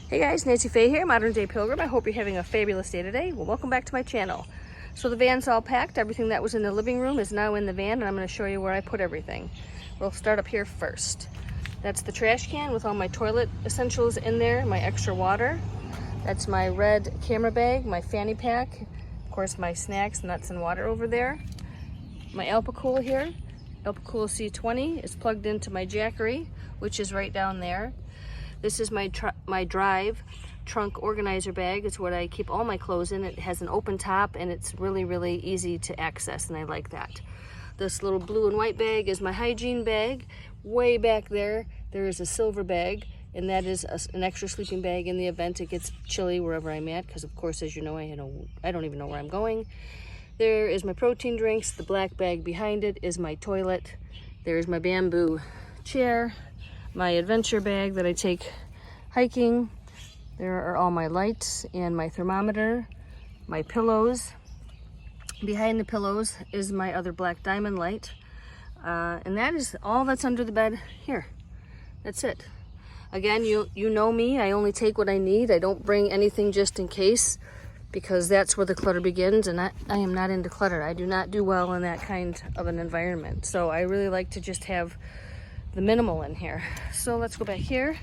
Hey guys, Nancy Faye here, Modern Day Pilgrim. I hope you're having a fabulous day today. Well, welcome back to my channel. So the van's all packed. Everything that was in the living room is now in the van, and I'm going to show you where I put everything. We'll start up here first. That's the trash can with all my toilet essentials in there, my extra water. That's my red camera bag, my fanny pack, of course my snacks, nuts, and water over there. My Alpacool here. Alpacool C20 is plugged into my Jackery, which is right down there. This is my drive trunk organizer bag. It's what I keep all my clothes in. It has an open top and it's really easy to access, and I like that. This little blue and white bag is my hygiene bag. Way back there, there is a silver bag, and that is an extra sleeping bag in the event it gets chilly wherever I'm at, because of course, as you know, I don't even know where I'm going. There is my protein drinks. The black bag behind it is my toilet. There's my bamboo chair, my adventure bag that I take hiking. There are all my lights and my thermometer, my pillows. Behind the pillows is my other black diamond light. And that is all that's under the bed here. That's it. Again, you know me, I only take what I need. I don't bring anything just in case, because that's where the clutter begins, and I am not into clutter. I do not do well in that kind of an environment. So I really like to just have the minimal in here. So let's go back here.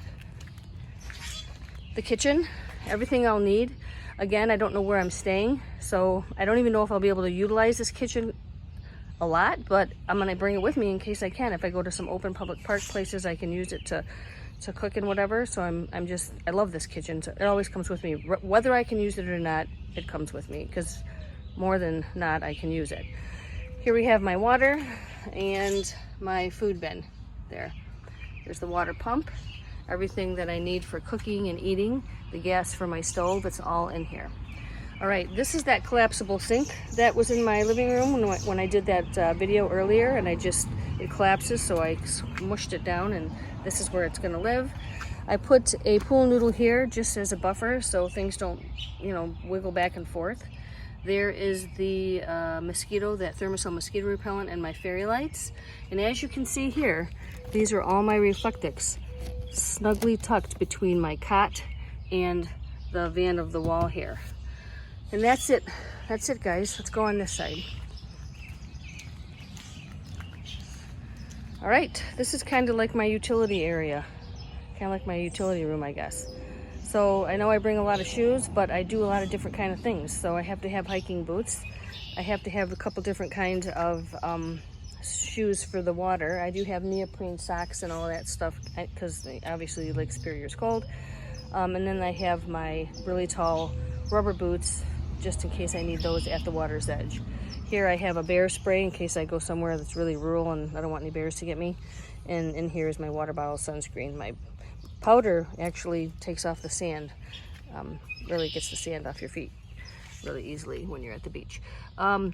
The kitchen, everything I'll need. Again, I don't know where I'm staying, so I don't even know if I'll be able to utilize this kitchen a lot, but I'm gonna bring it with me in case I can. If I go to some open public park places, I can use it to cook and whatever. So I love this kitchen. So it always comes with me. Whether I can use it or not, it comes with me, because more than not, I can use it. Here we have my water and my food bin there. There's the water pump, everything that I need for cooking and eating, the gas for my stove, it's all in here. All right, this is that collapsible sink that was in my living room when I did that video earlier, and it collapses, so I mushed it down, and this is where it's gonna live. I put a pool noodle here just as a buffer so things don't, wiggle back and forth. There is the mosquito, that Thermacell mosquito repellent, and my fairy lights. And as you can see here, these are all my reflectics, snugly tucked between my cot and the van of the wall here. And that's it. That's it, guys. Let's go on this side. All right, this is kind of like my utility area. Kind of like my utility room, I guess. So I know I bring a lot of shoes, but I do a lot of different kind of things. So I have to have hiking boots. I have to have a couple different kinds of shoes for the water. I do have neoprene socks and all that stuff, because obviously Lake Superior is cold. And then I have my really tall rubber boots, just in case I need those at the water's edge. Here I have a bear spray in case I go somewhere that's really rural and I don't want any bears to get me. And in here is my water bottle sunscreen. My powder actually takes off the sand, really gets the sand off your feet really easily when you're at the beach.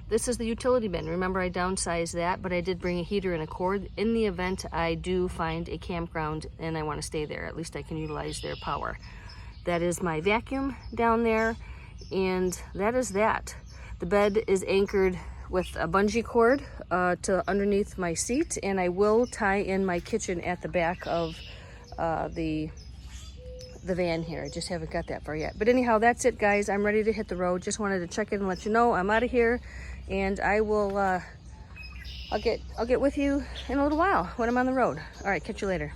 This is the utility bin. Remember, I downsized that, but I did bring a heater and a cord in the event I do find a campground and I want to stay there. At least I can utilize their power. That is my vacuum down there, and that is that. The bed is anchored with a bungee cord to underneath my seat, and I will tie in my kitchen at the back of the van here. I just haven't got that far yet. But anyhow, that's it, guys. I'm ready to hit the road. Just wanted to check in and let you know I'm out of here, and I will I'll get with you in a little while when I'm on the road. All right, catch you later.